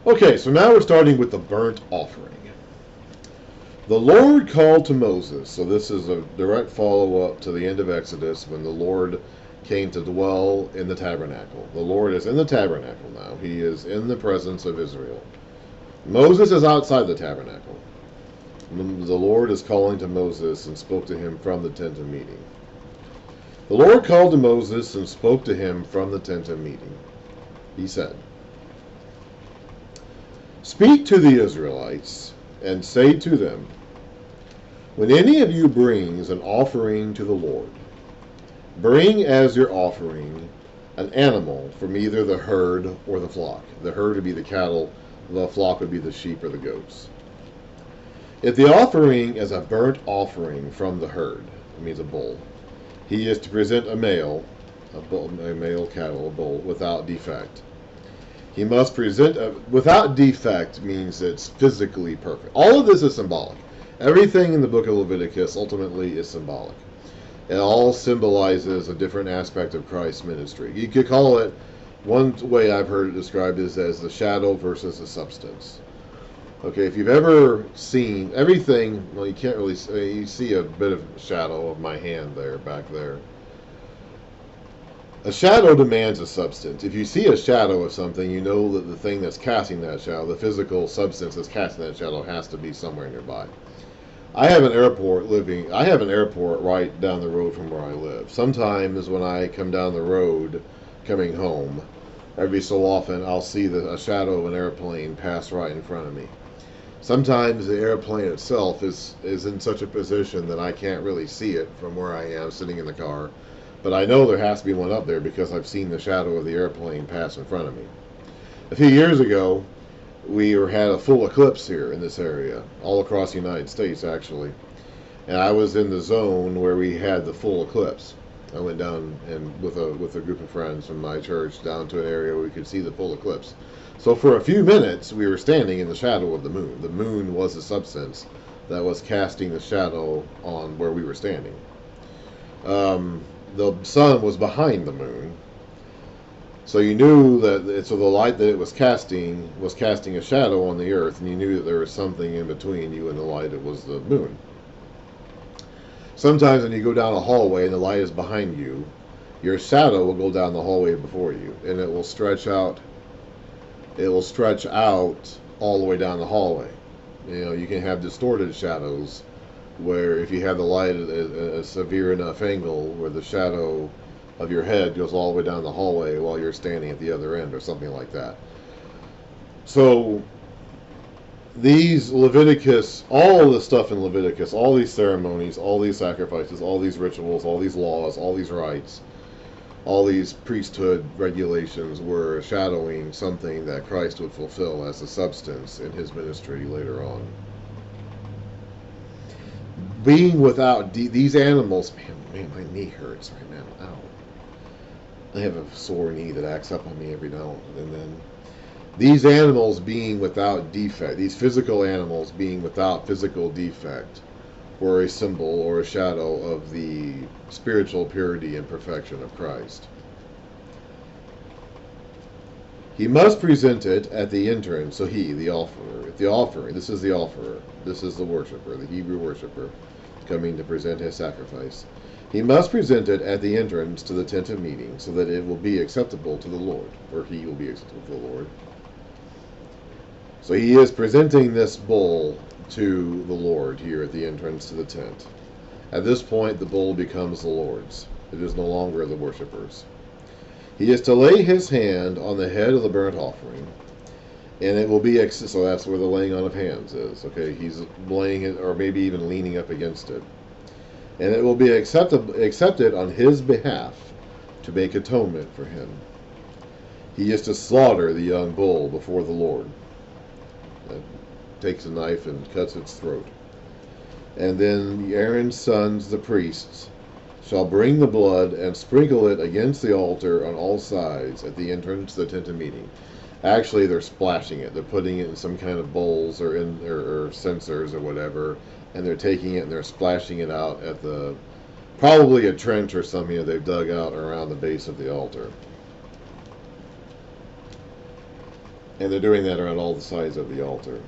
Okay, so now we're starting with the burnt offering. The Lord called to Moses, so this is a direct follow-up to the end of Exodus when the Lord came to dwell in the tabernacle. The Lord is in the tabernacle now. He is in the presence of Israel. Moses is outside the tabernacle. The Lord is calling to Moses and spoke to him from the tent of meeting. The Lord called to Moses and spoke to him from the tent of meeting. He said, "Speak to the Israelites and say to them, when any of you brings an offering to the Lord, bring as your offering an animal from either the herd or the flock." The herd would be the cattle, the flock would be the sheep or the goats. If the offering is a burnt offering from the herd, it means a bull, he is to present a male cattle, a bull, without defect. He must present without defect means it's physically perfect. All of this is symbolic. Everything in the book of Leviticus ultimately is symbolic. It all symbolizes a different aspect of Christ's ministry. You could call it, one way I've heard it described is as the shadow versus the substance. Okay, if you've ever seen everything, well, you can't really you see a bit of shadow of my hand there, back there. A shadow demands a substance. If you see a shadow of something, you know that the thing that's casting that shadow, the physical substance that's casting that shadow, has to be somewhere nearby. I have an airport right down the road from where I live. Sometimes when I come down the road coming home, every so often I'll see a shadow of an airplane pass right in front of me. Sometimes the airplane itself is in such a position that I can't really see it from where I am sitting in the car. But I know there has to be one up there because I've seen the shadow of the airplane pass in front of me. A few years ago, we had a full eclipse here in this area, all across the United States actually. And I was in the zone where we had the full eclipse. I went down and with a group of friends from my church down to an area where we could see the full eclipse. So for a few minutes, we were standing in the shadow of the moon. The moon was the substance that was casting the shadow on where we were standing. The sun was behind the moon, so you knew that. So the light that it was casting a shadow on the earth, and you knew that there was something in between you and the light. It was the moon. Sometimes when you go down a hallway and the light is behind you, your shadow will go down the hallway before you, and it will stretch out. It will stretch out all the way down the hallway. You know, you can have distorted shadows, where if you have the light at a severe enough angle where the shadow of your head goes all the way down the hallway while you're standing at the other end or something like that. So these Leviticus, all the stuff in Leviticus, all these ceremonies, all these sacrifices, all these rituals, all these laws, all these rites, all these priesthood regulations were shadowing something that Christ would fulfill as a substance in his ministry later on. Being without these animals, man, my knee hurts right now. Ow! I have a sore knee that acts up on me every now and then. These animals being without defect, these physical animals being without physical defect, were a symbol or a shadow of the spiritual purity and perfection of Christ. He must present it at the entrance. So he, the offerer, this is the offerer, this is the worshiper, the Hebrew worshiper, coming to present his sacrifice. He must present it at the entrance to the tent of meeting, so that it will be acceptable to the Lord, or he will be acceptable to the Lord. So he is presenting this bull to the Lord here at the entrance to the tent. At this point, the bull becomes the Lord's. It is no longer the worshiper's. He is to lay his hand on the head of the burnt offering, and it will be, so that's where the laying on of hands is. Okay, he's laying it, or maybe even leaning up against it. And it will be accepted on his behalf to make atonement for him. He is to slaughter the young bull before the Lord. Takes a knife and cuts its throat. And then Aaron's sons, the priests, shall bring the blood and sprinkle it against the altar on all sides at the entrance to the tent of meeting. Actually, they're splashing it. They're putting it in some kind of bowls or censers or whatever, and they're taking it and they're splashing it out at probably a trench or something they've dug out around the base of the altar. And they're doing that around all the sides of the altar.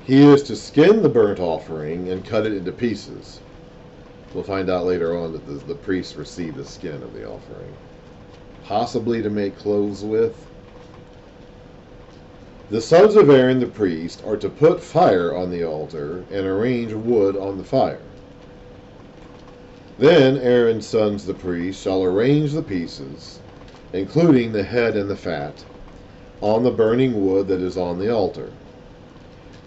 He is to skin the burnt offering and cut it into pieces. We'll find out later on that the priests receive the skin of the offering, possibly to make clothes with. The sons of Aaron the priest are to put fire on the altar and arrange wood on the fire. Then Aaron's sons the priests shall arrange the pieces, including the head and the fat, on the burning wood that is on the altar.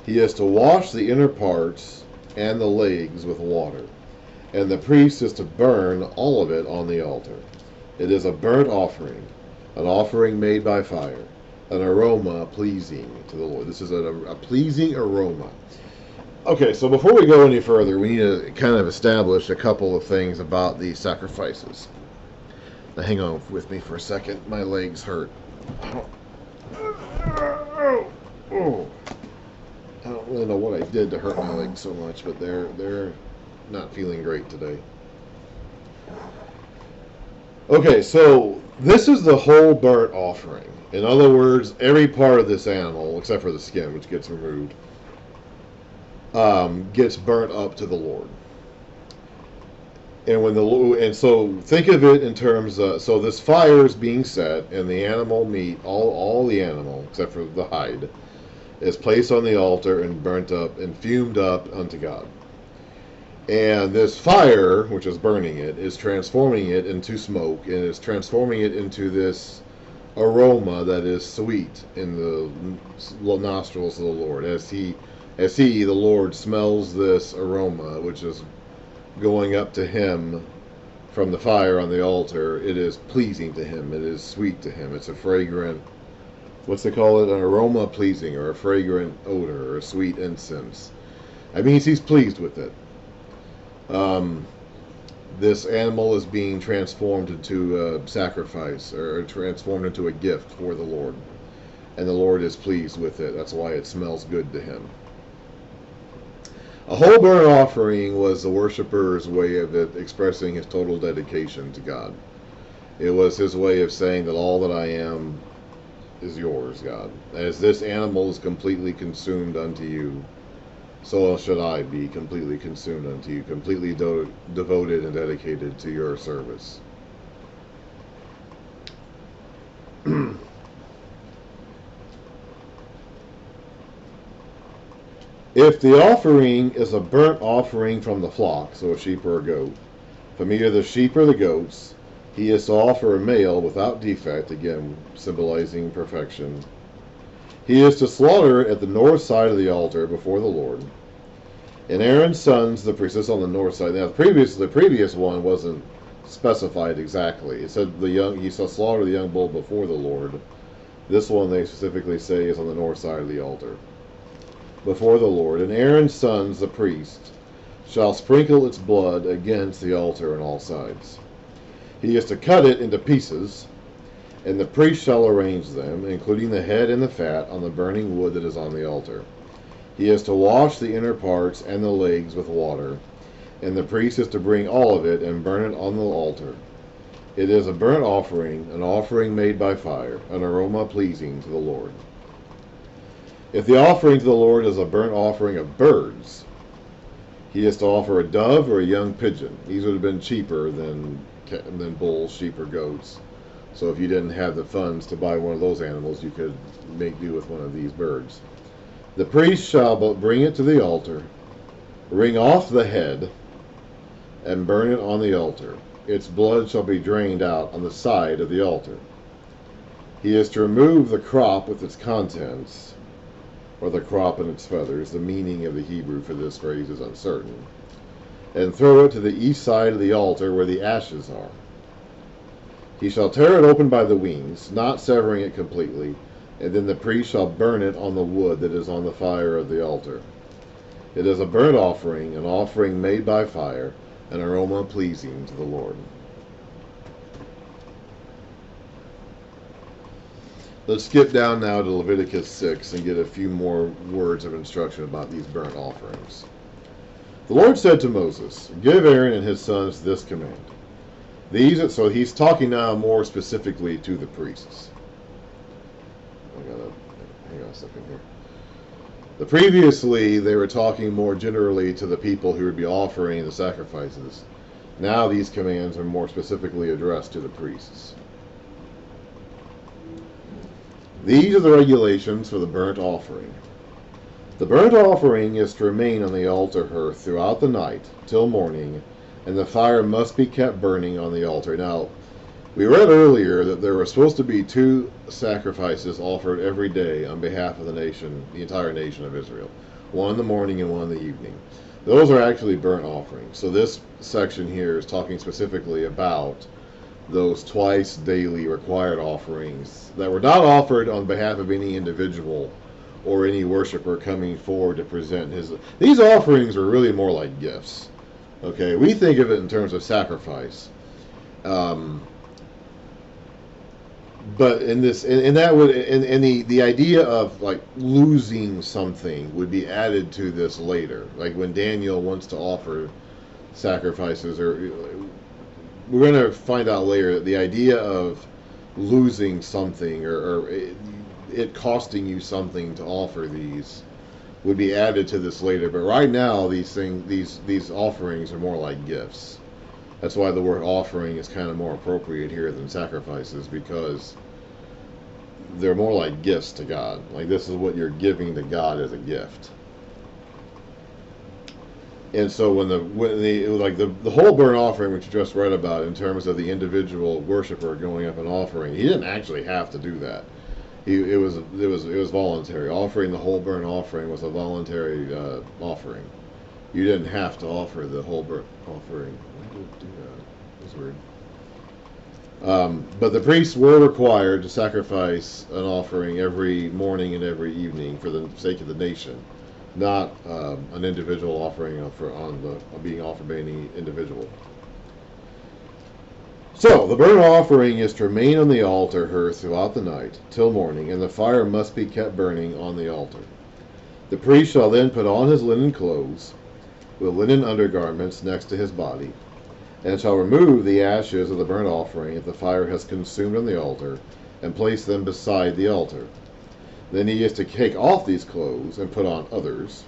He is to wash the inner parts and the legs with water, and the priest is to burn all of it on the altar. It is a burnt offering, an offering made by fire, an aroma pleasing to the Lord. This is a pleasing aroma. Okay, so before we go any further, we need to kind of establish a couple of things about these sacrifices. Now hang on with me for a second. My legs hurt. I don't really know what I did to hurt my legs so much, but they're not feeling great today. Okay, so this is the whole burnt offering. In other words, every part of this animal, except for the skin, which gets removed, gets burnt up to the Lord. And so think of it in terms of, so this fire is being set, and the animal meat, all the animal except for the hide, is placed on the altar and burnt up and fumed up unto God. And this fire, which is burning it, is transforming it into smoke, and is transforming it into this aroma that is sweet in the nostrils of the Lord. As he, the Lord, smells this aroma, which is going up to him from the fire on the altar, it is pleasing to him. It is sweet to him. It's a fragrant, what's they call it? An aroma pleasing, or a fragrant odor, or a sweet incense. That means he's pleased with it. This animal is being transformed into a sacrifice, or transformed into a gift for the Lord. And the Lord is pleased with it. That's why it smells good to him. A whole burnt offering was the worshiper's way of expressing his total dedication to God. It was his way of saying that all that I am is yours, God. As this animal is completely consumed unto you, so should I be completely consumed unto you, completely devoted and dedicated to your service. If the offering is a burnt offering from the flock, so a sheep or a goat, from either the sheep or the goats, he is to offer a male without defect, again symbolizing perfection. He is to slaughter it at the north side of the altar before the Lord. And Aaron's sons, the priests, on the north side. Now, the previous one wasn't specified exactly. It said he shall slaughter the young bull before the Lord. This one they specifically say is on the north side of the altar, before the Lord. And Aaron's sons, the priests, shall sprinkle its blood against the altar on all sides. He is to cut it into pieces, and the priest shall arrange them, including the head and the fat, on the burning wood that is on the altar. He is to wash the inner parts and the legs with water, and the priest is to bring all of it and burn it on the altar. It is a burnt offering, an offering made by fire, an aroma pleasing to the Lord. If the offering to the Lord is a burnt offering of birds, he is to offer a dove or a young pigeon. These would have been cheaper than bulls, sheep, or goats. So if you didn't have the funds to buy one of those animals, you could make do with one of these birds. The priest shall bring it to the altar, wring off the head, and burn it on the altar. Its blood shall be drained out on the side of the altar. He is to remove the crop with its contents, or the crop and its feathers. The meaning of the Hebrew for this phrase is uncertain. And throw it to the east side of the altar where the ashes are. He shall tear it open by the wings, not severing it completely, and then the priest shall burn it on the wood that is on the fire of the altar. It is a burnt offering, an offering made by fire, an aroma pleasing to the Lord. Let's skip down now to Leviticus 6 and get a few more words of instruction about these burnt offerings. The Lord said to Moses, "Give Aaron and his sons this command." So he's talking now more specifically to the priests. I gotta hang on a second here. Previously, they were talking more generally to the people who would be offering the sacrifices. Now these commands are more specifically addressed to the priests. These are the regulations for the burnt offering. The burnt offering is to remain on the altar hearth throughout the night till morning, and the fire must be kept burning on the altar. Now, we read earlier that there were supposed to be 2 sacrifices offered every day on behalf of the nation, the entire nation of Israel. One in the morning and one in the evening. Those are actually burnt offerings. So this section here is talking specifically about those twice daily required offerings that were not offered on behalf of any individual or any worshiper coming forward to present his. These offerings are really more like gifts. Okay, we think of it in terms of sacrifice. But in this, and that would, and the idea of like losing something would be added to this later. Like when Daniel wants to offer sacrifices, or we're going to find out later that the idea of losing something or it costing you something to offer these would be added to this later. But right now, these offerings are more like gifts. That's why the word offering is kind of more appropriate here than sacrifices, because they're more like gifts to God. Like this is what you're giving to God as a gift. And so when the whole burnt offering, which you just read about in terms of the individual worshiper going up and offering, he didn't actually have to do that. It was voluntary. Offering the whole burnt offering was a voluntary offering. You didn't have to offer the whole burnt offering. Why did it do that? That's weird. But the priests were required to sacrifice an offering every morning and every evening for the sake of the nation, not an individual offering being offered by any individual. So the burnt offering is to remain on the altar hearth throughout the night till morning, and the fire must be kept burning on the altar. The priest shall then put on his linen clothes, with linen undergarments next to his body, and shall remove the ashes of the burnt offering if the fire has consumed on the altar, and place them beside the altar. Then he is to take off these clothes and put on others,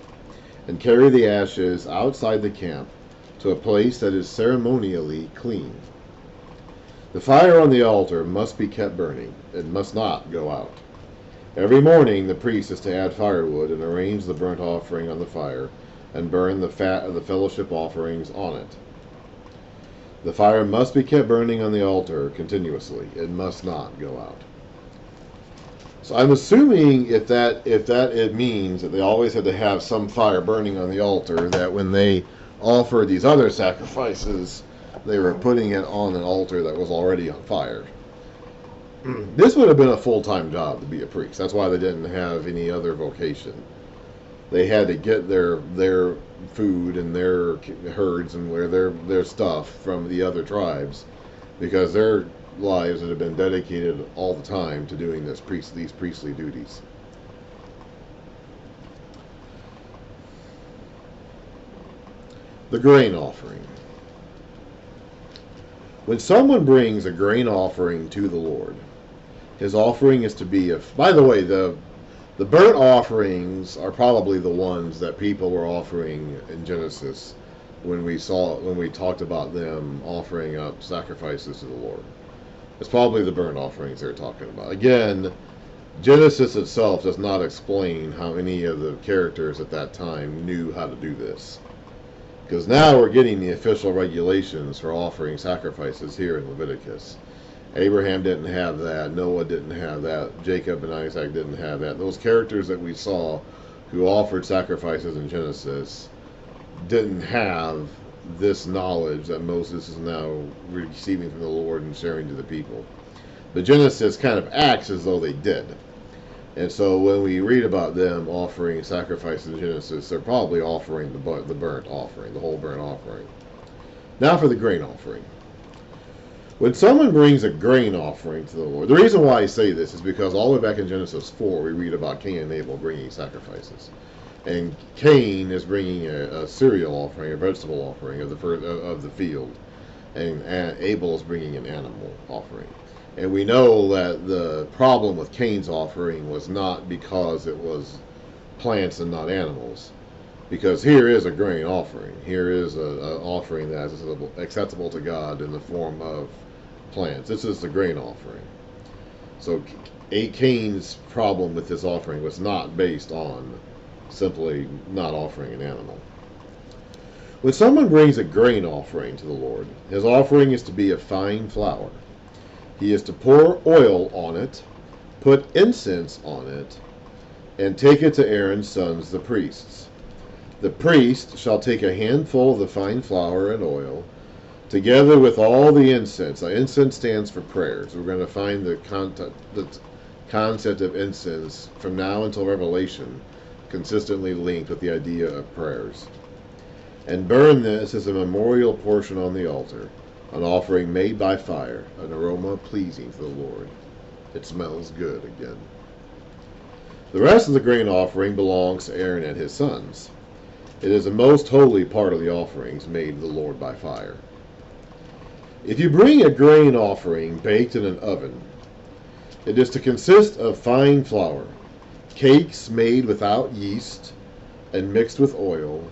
and carry the ashes outside the camp to a place that is ceremonially clean. The fire on the altar must be kept burning. It must not go out. Every morning the priest is to add firewood and arrange the burnt offering on the fire, and burn the fat of the fellowship offerings on it. The fire must be kept burning on the altar continuously. It must not go out. So I'm assuming if that it means that they always had to have some fire burning on the altar, that when they offered these other sacrifices, they were putting it on an altar that was already on fire. This would have been a full-time job to be a priest. That's why they didn't have any other vocation. They had to get their food and their herds and their stuff from the other tribes, because their lives had been dedicated all the time to doing these priestly duties. The grain offering. When someone brings a grain offering to the Lord, his offering is to be by the way, the burnt offerings are probably the ones that people were offering in Genesis when we talked about them offering up sacrifices to the Lord. It's probably the burnt offerings they're talking about. Again, Genesis itself does not explain how any of the characters at that time knew how to do this. Because now we're getting the official regulations for offering sacrifices here in Leviticus. Abraham didn't have that. Noah didn't have that. Jacob and Isaac didn't have that. Those characters that we saw who offered sacrifices in Genesis didn't have this knowledge that Moses is now receiving from the Lord and sharing to the people. But Genesis kind of acts as though they did. And so when we read about them offering sacrifices in Genesis, they're probably offering the burnt offering, the whole burnt offering. Now for the grain offering. When someone brings a grain offering to the Lord, the reason why I say this is because all the way back in Genesis 4, we read about Cain and Abel bringing sacrifices. And Cain is bringing a cereal offering, a vegetable offering of the field. And Abel is bringing an animal offering. And we know that the problem with Cain's offering was not because it was plants and not animals. Because here is a grain offering. Here is an offering that is acceptable to God in the form of plants. This is the grain offering. So Cain's problem with this offering was not based on simply not offering an animal. When someone brings a grain offering to the Lord, his offering is to be of fine flour. He is to pour oil on it, put incense on it, and take it to Aaron's sons, the priests. The priest shall take a handful of the fine flour and oil, together with all the incense. Now, incense stands for prayers. We're going to find the concept of incense from now until Revelation consistently linked with the idea of prayers. And burn this as a memorial portion on the altar, an offering made by fire, an aroma pleasing to the Lord. It smells good again. The rest of the grain offering belongs to Aaron and his sons. It is a most holy part of the offerings made to the Lord by fire. If you bring a grain offering baked in an oven, it is to consist of fine flour, cakes made without yeast and mixed with oil,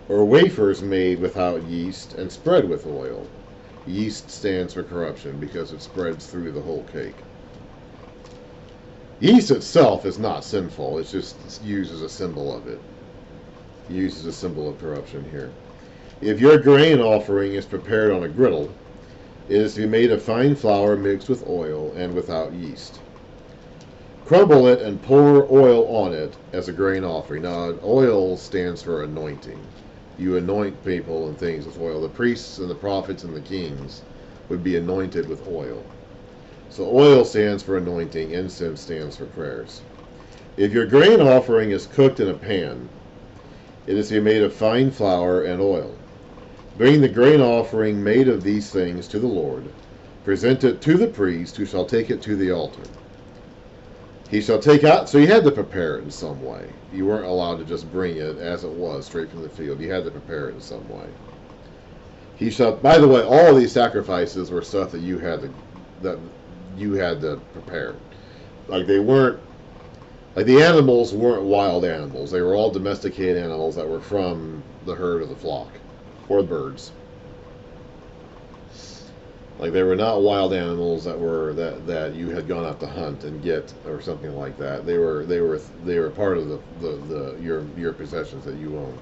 or wafers made without yeast and spread with oil. Yeast stands for corruption because it spreads through the whole cake. Yeast itself is not sinful. It's just used as a symbol of it. Used as a symbol of corruption here. If your grain offering is prepared on a griddle, it is to be made of fine flour mixed with oil and without yeast. Crumble it and pour oil on it as a grain offering. Now, oil stands for anointing. You anoint people and things with oil. The priests and the prophets and the kings would be anointed with oil. So oil stands for anointing. Incense stands for prayers. If your grain offering is cooked in a pan, it is to be made of fine flour and oil. Bring the grain offering made of these things to the Lord. Present it to the priest, who shall take it to the altar. He shall take out, so you had to prepare it in some way. You weren't allowed to just bring it as it was, straight from the field. You had to prepare it in some way. He shall, by the way, all of these sacrifices were stuff that you had to prepare. Like they weren't, like the animals weren't wild animals. They were all domesticated animals that were from the herd or the flock, or the birds. Like they were not wild animals that you had gone out to hunt and get or something like that. They were part of your possessions that you owned.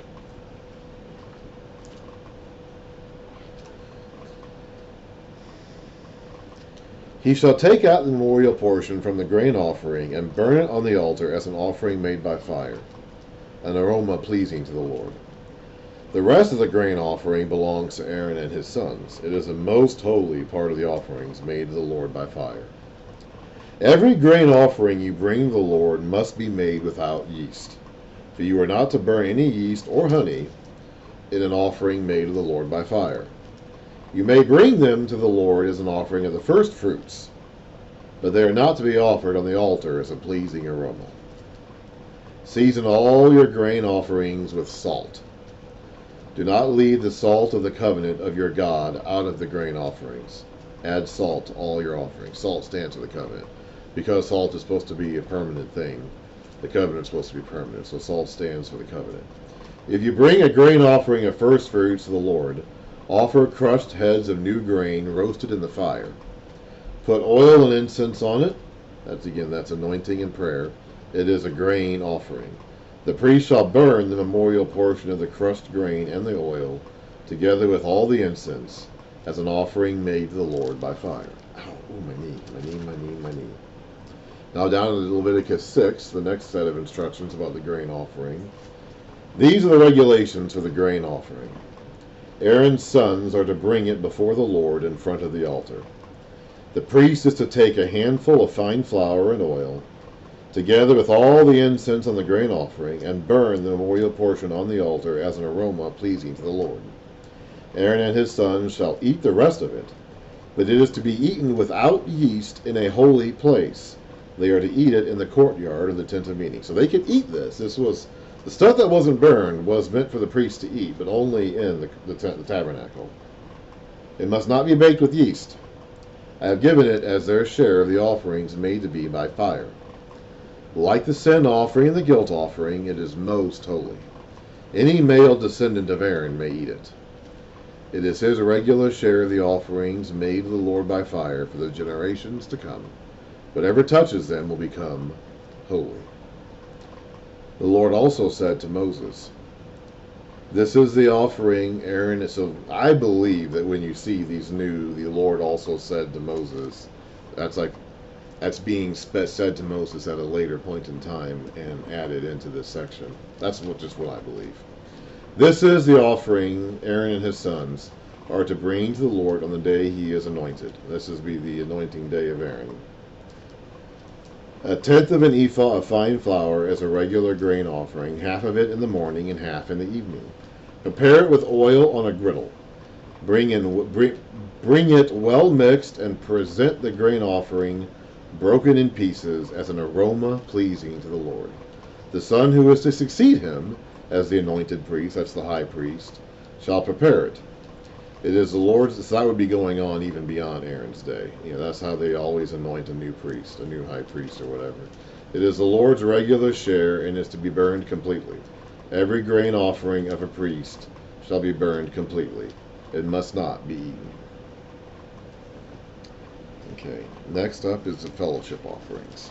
He shall take out the memorial portion from the grain offering and burn it on the altar as an offering made by fire, an aroma pleasing to the Lord. The rest of the grain offering belongs to Aaron and his sons. It is a most holy part of the offerings made to the Lord by fire. Every grain offering you bring to the Lord must be made without yeast, for you are not to burn any yeast or honey in an offering made to the Lord by fire. You may bring them to the Lord as an offering of the first fruits, but they are not to be offered on the altar as a pleasing aroma. Season all your grain offerings with salt. Do not leave the salt of the covenant of your God out of the grain offerings. Add salt to all your offerings. Salt stands for the covenant. Because salt is supposed to be a permanent thing, the covenant is supposed to be permanent, so salt stands for the covenant. If you bring a grain offering of first fruits to the Lord, offer crushed heads of new grain roasted in the fire. Put oil and incense on it. That's anointing and prayer. It is a grain offering. The priest shall burn the memorial portion of the crushed grain and the oil, together with all the incense, as an offering made to the Lord by fire. Oh, my knee. Now down to Leviticus 6, the next set of instructions about the grain offering. These are the regulations for the grain offering. Aaron's sons are to bring it before the Lord in front of the altar. The priest is to take a handful of fine flour and oil, together with all the incense on the grain offering, and burn the memorial portion on the altar as an aroma pleasing to the Lord. Aaron and his sons shall eat the rest of it, but it is to be eaten without yeast in a holy place. They are to eat it in the courtyard of the tent of meeting. So they could eat this. This was the stuff that wasn't burned was meant for the priest to eat, but only in the tabernacle. It must not be baked with yeast. I have given it as their share of the offerings made to be by fire. Like the sin offering and the guilt offering, it is most holy. Any male descendant of Aaron may eat it. It is his regular share of the offerings made to the Lord by fire for the generations to come. Whatever touches them will become holy. The Lord also said to Moses, this is the offering Aaron. So I believe that when you see these new, the Lord also said to Moses, that's being said to Moses at a later point in time and added into this section. That's just what I believe. This is the offering Aaron and his sons are to bring to the Lord on the day he is anointed. This is be the anointing day of Aaron. A tenth of an ephah of fine flour as a regular grain offering, half of it in the morning and half in the evening. Prepare it with oil on a griddle. Bring it well mixed and present the grain offering broken in pieces as an aroma pleasing to the Lord. The son who is to succeed him as the anointed priest, that's the high priest, shall prepare it. It is the Lord's. So that would be going on even beyond Aaron's day. That's how they always anoint a new priest, a new high priest or whatever. It is the Lord's regular share and is to be burned completely. Every grain offering of a priest shall be burned completely. It must not be eaten. Okay, next up is the fellowship offerings.